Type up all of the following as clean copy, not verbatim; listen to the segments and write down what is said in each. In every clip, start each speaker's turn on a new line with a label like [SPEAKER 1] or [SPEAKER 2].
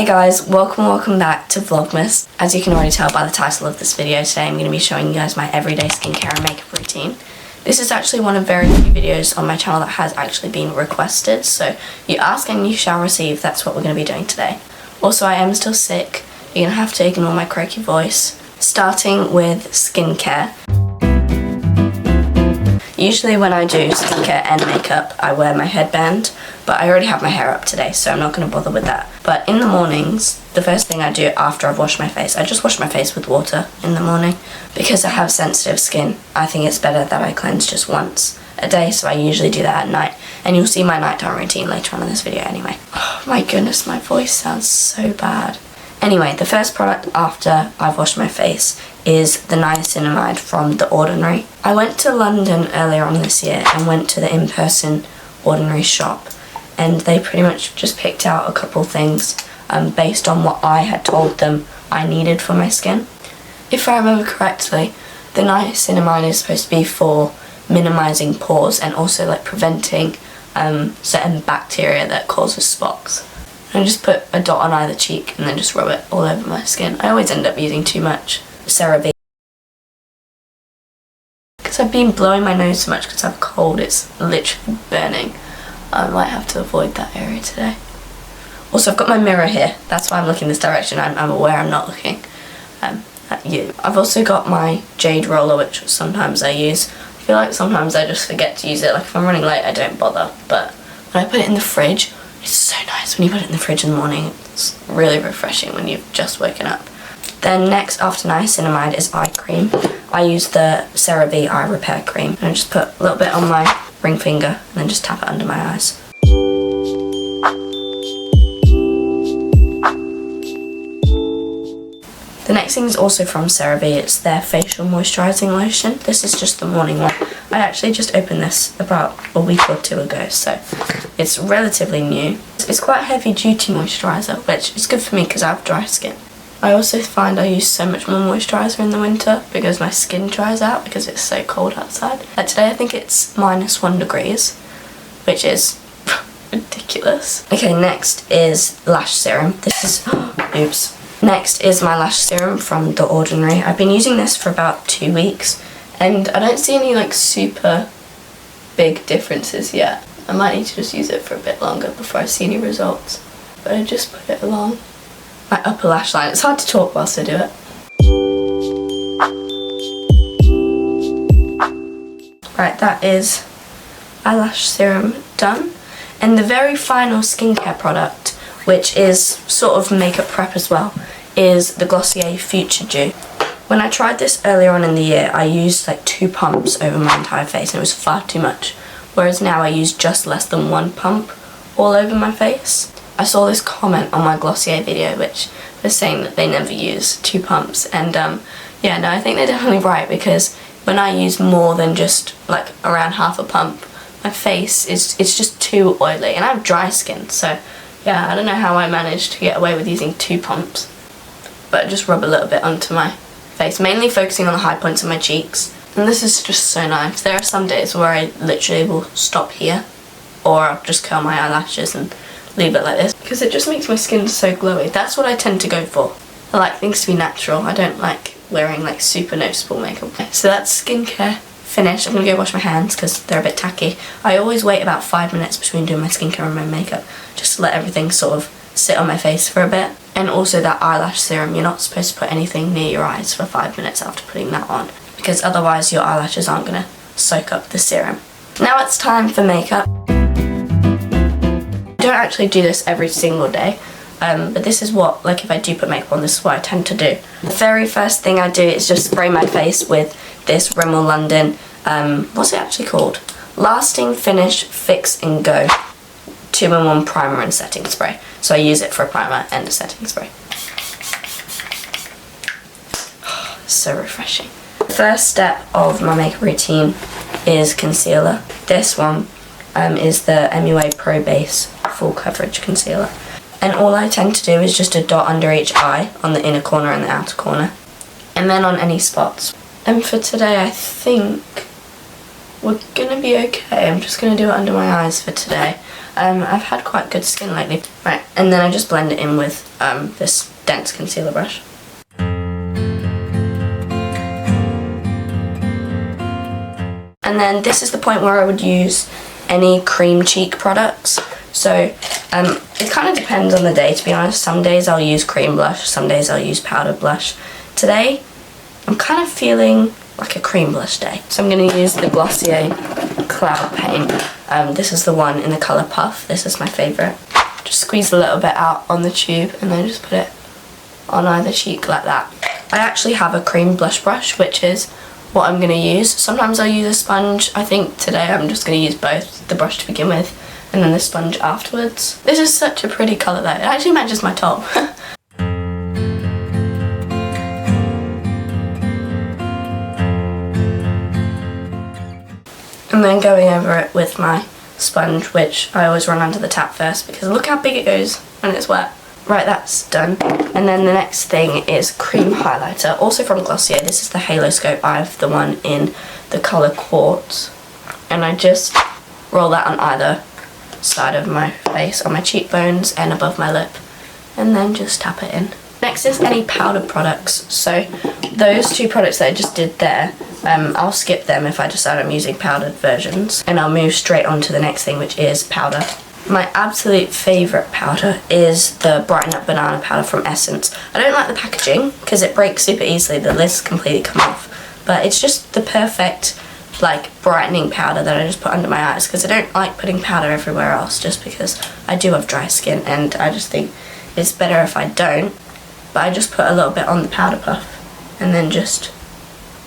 [SPEAKER 1] Hey guys, welcome back to Vlogmas. As you can already tell by the title of this video, today I'm going to be showing you guys my everyday skincare and makeup routine. This is actually one of very few videos on my channel that has actually been requested, so you ask and you shall receive. That's what we're going to be doing today. Also, I am still sick. You're going to have to ignore my croaky voice. Starting with skincare. Usually when I do skincare and makeup, I wear my headband, but I already have my hair up today, so I'm not going to bother with that. But in the mornings, the first thing I do after I've washed my face, I just wash my face with water in the morning. Because I have sensitive skin, I think it's better that I cleanse just once a day, so I usually do that at night. And you'll see my nighttime routine later on in this video anyway. Oh my goodness, my voice sounds so bad. Anyway, the first product after I've washed my face is the niacinamide from The Ordinary. I went to London earlier on this year and went to the in-person Ordinary shop, and they pretty much just picked out a couple things based on what I had told them I needed for my skin. If I remember correctly, the niacinamide is supposed to be for minimizing pores and also like preventing certain bacteria that causes spots. I just put a dot on either cheek and then just rub it all over my skin. I always end up using too much CeraVe. Because I've been blowing my nose so much because I have a cold, it's literally burning. I might have to avoid that area today. Also, I've got my mirror here. That's why I'm looking this direction. I'm aware I'm not looking at you. I've also got my jade roller, which sometimes I use. I feel like sometimes I just forget to use it. Like if I'm running late, I don't bother. But when I put it in the fridge, it's so nice when you put it in the fridge in the morning. It's really refreshing when you've just woken up. Then next after niacinamide is eye cream. I use the CeraVe Eye Repair Cream. And I just put a little bit on my ring finger and then just tap it under my eyes. The next thing is also from CeraVe. It's their facial moisturising lotion. This is just the morning one. I actually just opened this about a week or two ago, so it's relatively new. It's quite a heavy duty moisturiser, which is good for me because I have dry skin. I also find I use so much more moisturiser in the winter because my skin dries out because it's so cold outside. Like today I think it's -1 degrees, which is ridiculous. Okay, next is lash serum. This is, oops. Next is my lash serum from The Ordinary. I've been using this for about 2 weeks and I don't see any like super big differences yet. I might need to just use it for a bit longer before I see any results. But I just put it along my upper lash line. It's hard to talk whilst I do it. Right, that is eyelash serum done. And the very final skincare product, which is sort of makeup prep as well, is the Glossier Future Dew. When I tried this earlier on in the year, I used like 2 pumps over my entire face and it was far too much. Whereas now I use just less than 1 pump all over my face. I saw this comment on my Glossier video which was saying that they never use 2 pumps, and yeah, no, I think they're definitely right, because when I use more than just like around half a pump, my face it's just too oily and I have dry skin, so yeah, I don't know how I managed to get away with using 2 pumps. But I just rub a little bit onto my face, mainly focusing on the high points of my cheeks. And this is just so nice. There are some days where I literally will stop here, or I'll just curl my eyelashes and leave it like this, because it just makes my skin so glowy. That's what I tend to go for. I like things to be natural. I don't like wearing like super noticeable makeup. So that's skincare finished. I'm gonna go wash my hands because they're a bit tacky. I always wait about 5 minutes between doing my skincare and my makeup, just to let everything sort of sit on my face for a bit. And also that eyelash serum, you're not supposed to put anything near your eyes for 5 minutes after putting that on, because otherwise your eyelashes aren't gonna soak up the serum. Now it's time for makeup. I don't actually do this every single day, but this is what, like if I do put makeup on, this is what I tend to do. The very first thing I do is just spray my face with this Rimmel London, what's it actually called? Lasting Finish Fix and Go 2-in-1 primer and setting spray. So I use it for a primer and a setting spray. So refreshing. The first step of my makeup routine is concealer. This one is the MUA Pro Base Full Coverage Concealer. And all I tend to do is just a dot under each eye, on the inner corner and the outer corner, and then on any spots. And for today I think we're gonna be okay. I'm just gonna do it under my eyes for today. I've had quite good skin lately. Right, and then I just blend it in with this dense concealer brush. And then this is the point where I would use any cream cheek products. So it kind of depends on the day, to be honest. Some days I'll use cream blush, some days I'll use powder blush. Today I'm kind of feeling like a cream blush day. So I'm going to use the Glossier Cloud Paint. This is the one in the colour Puff. This is my favourite. Just squeeze a little bit out on the tube and then just put it on either cheek like that. I actually have a cream blush brush, which is what I'm going to use. Sometimes I'll use a sponge. I think today I'm just going to use both, the brush to begin with and then the sponge afterwards. This is such a pretty colour though. It actually matches my top. And then going over it with my sponge, which I always run under the tap first because look how big it goes when it's wet. Right, that's done. And then the next thing is cream highlighter, also from Glossier. This is the Halo Scope. I have the one in the colour Quartz. And I just roll that on either side of my face, on my cheekbones and above my lip. And then just tap it in. Next is any powder products. So those two products that I just did there, I'll skip them if I decide I'm using powdered versions. And I'll move straight on to the next thing, which is powder. My absolute favourite powder is the Brighten Up Banana powder from Essence. I don't like the packaging because it breaks super easily, the lid's completely come off. But it's just the perfect like brightening powder that I just put under my eyes because I don't like putting powder everywhere else just because I do have dry skin and I just think it's better if I don't. But I just put a little bit on the powder puff and then just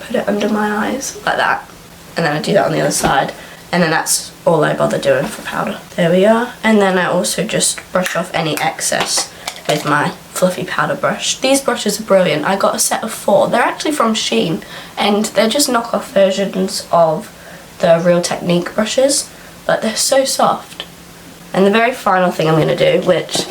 [SPEAKER 1] put it under my eyes like that. And then I do that on the other side. And then that's all I bother doing for powder. There we are. And then I also just brush off any excess with my fluffy powder brush. These brushes are brilliant. I got a set of 4. They're actually from Shein and they're just knockoff versions of the Real Technique brushes, but they're so soft. And the very final thing I'm going to do, which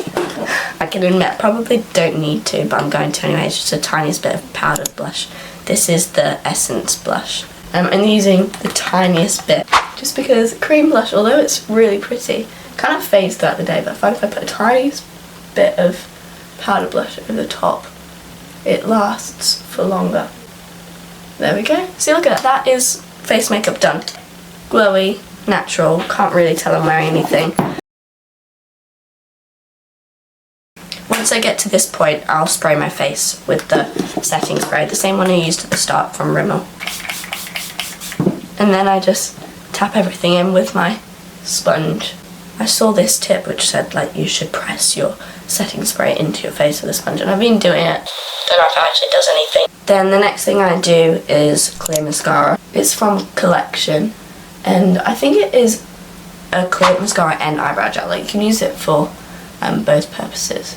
[SPEAKER 1] I can admit probably don't need to, but I'm going to anyway, is just a tiniest bit of powdered blush. This is the Essence blush. I'm using the tiniest bit just because cream blush, although it's really pretty, kind of fades throughout the day, but I find if I put a tiniest bit of powder blush over the top, it lasts for longer. There we go. See, look at that. That is face makeup done. Glowy, natural, can't really tell I'm wearing anything. Once I get to this point, I'll spray my face with the setting spray, the same one I used at the start from Rimmel. And then I just tap everything in with my sponge. I saw this tip which said like you should press your setting spray into your face with a sponge, and I've been doing it. Don't know if it actually does anything. Then the next thing I do is clear mascara. It's from Collection, and I think it is a clear mascara and eyebrow gel. Like you can use it for both purposes,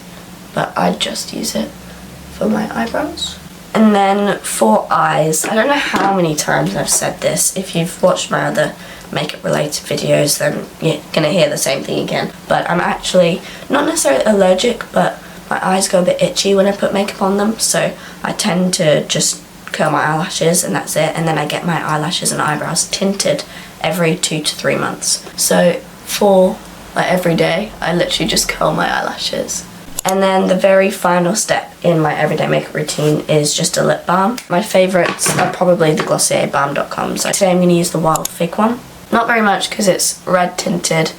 [SPEAKER 1] but I just use it for my eyebrows. And then for eyes, I don't know how many times I've said this. If you've watched my other makeup related videos, then you're gonna hear the same thing again. But I'm actually not necessarily allergic, but my eyes go a bit itchy when I put makeup on them, so I tend to just curl my eyelashes and that's it. And then I get my eyelashes and eyebrows tinted every 2 to 3 months. So for like every day, I literally just curl my eyelashes. And then the very final step in my everyday makeup routine is just a lip balm. My favourites are probably the Glossier Balm.com. So today I'm going to use the Wild Fig one. Not very much because it's red tinted.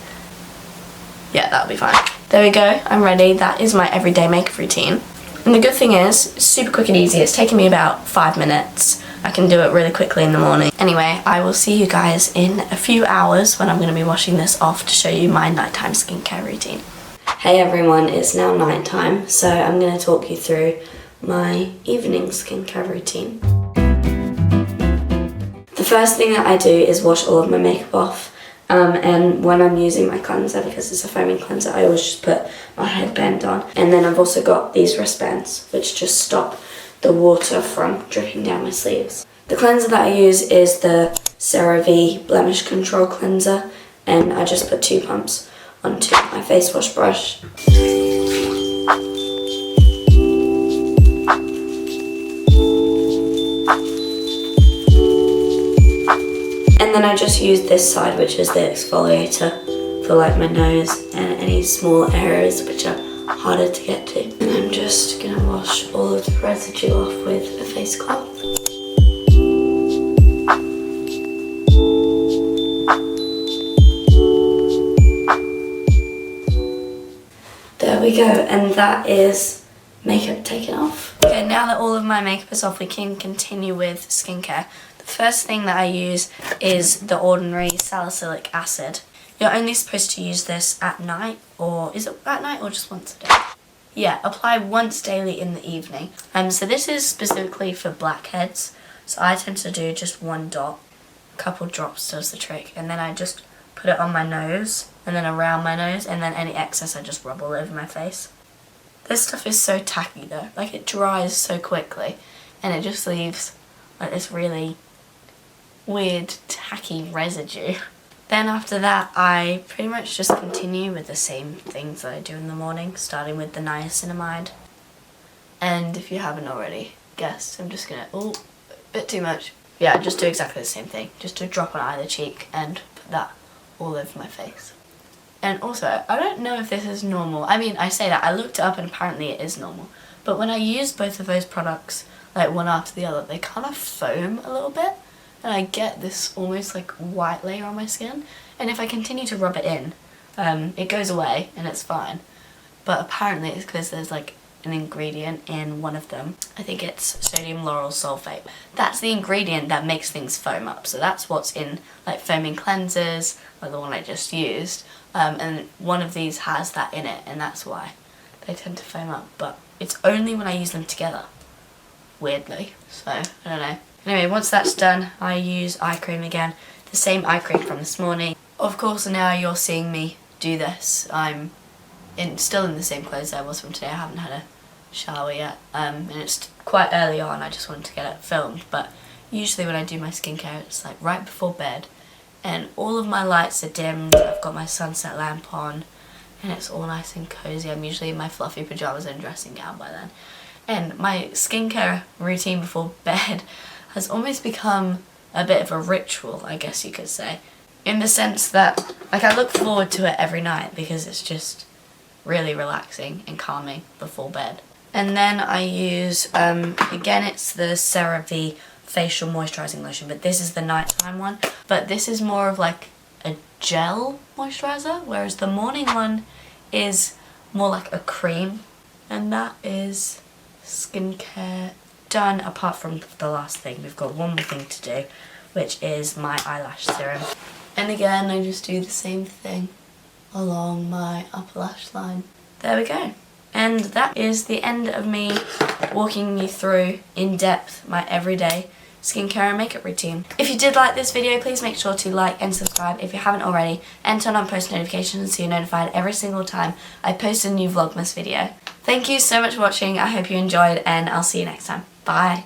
[SPEAKER 1] Yeah, that'll be fine. There we go, I'm ready. That is my everyday makeup routine. And the good thing is, it's super quick and easy. It's taken me about 5 minutes. I can do it really quickly in the morning. Anyway, I will see you guys in a few hours when I'm going to be washing this off to show you my nighttime skincare routine. Hey everyone, it's now nighttime, so I'm going to talk you through my evening skincare routine. The first thing that I do is wash all of my makeup off, and when I'm using my cleanser, because it's a foaming cleanser, I always just put my headband on. And then I've also got these wristbands, which just stop the water from dripping down my sleeves. The cleanser that I use is the CeraVe Blemish Control Cleanser, and I just put 2 pumps onto my face wash brush. And then I just use this side, which is the exfoliator for like my nose and any small areas which are harder to get to. And I'm just gonna wash all of the residue off with a face cloth. There we go, and that is makeup taken off. Okay, now that all of my makeup is off, we can continue with skincare. The first thing that I use is the ordinary salicylic acid. You're only supposed to use this at night, or is it at night or just once a day? Yeah, apply once daily in the evening. So this is specifically for blackheads, so I tend to do just one dot. A couple drops does the trick, and then I just put it on my nose, and then around my nose, and then any excess I just rub all over my face. This stuff is so tacky though, like it dries so quickly, and it just leaves like this really weird tacky residue. Then after that, I pretty much just continue with the same things that I do in the morning, starting with the niacinamide. And if you haven't already guessed, I'm just gonna, oh, a bit too much. Yeah, just do exactly the same thing, just a drop on either cheek and put that all over my face. And also, I don't know if this is normal. I mean, I say that, I looked it up and apparently it is normal. But when I use both of those products, like one after the other, they kind of foam a little bit. And I get this almost like white layer on my skin. And if I continue to rub it in, it goes away and it's fine. But apparently it's because there's like an ingredient in one of them. I think it's sodium lauryl sulfate. That's the ingredient that makes things foam up. So that's what's in like foaming cleansers, like the one I just used. And one of these has that in it, and that's why they tend to foam up. But it's only when I use them together, weirdly. So, I don't know. Anyway, once that's done, I use eye cream again. The same eye cream from this morning. Of course, now you're seeing me do this. I'm still in the same clothes I was from today. I haven't had a shower yet. And it's quite early on, I just wanted to get it filmed. But usually when I do my skincare, it's like right before bed. And all of my lights are dimmed. I've got my sunset lamp on. And it's all nice and cozy. I'm usually in my fluffy pyjamas and dressing gown by then. And my skincare routine before bed has almost become a bit of a ritual, I guess you could say. In the sense that, like, I look forward to it every night because it's just really relaxing and calming before bed. And then I use, again, it's the CeraVe facial moisturising lotion, but this is the nighttime one. But this is more of like a gel moisturiser, whereas the morning one is more like a cream. And that is skincare done, apart from the last thing. We've got one more thing to do, which is my eyelash serum. And again, I just do the same thing along my upper lash line. There we go. And that is the end of me walking you through in depth my everyday skincare and makeup routine. If you did like this video, please make sure to like and subscribe if you haven't already, and turn on post notifications so you're notified every single time I post a new Vlogmas video. Thank you so much for watching. I hope you enjoyed, and I'll see you next time. Bye.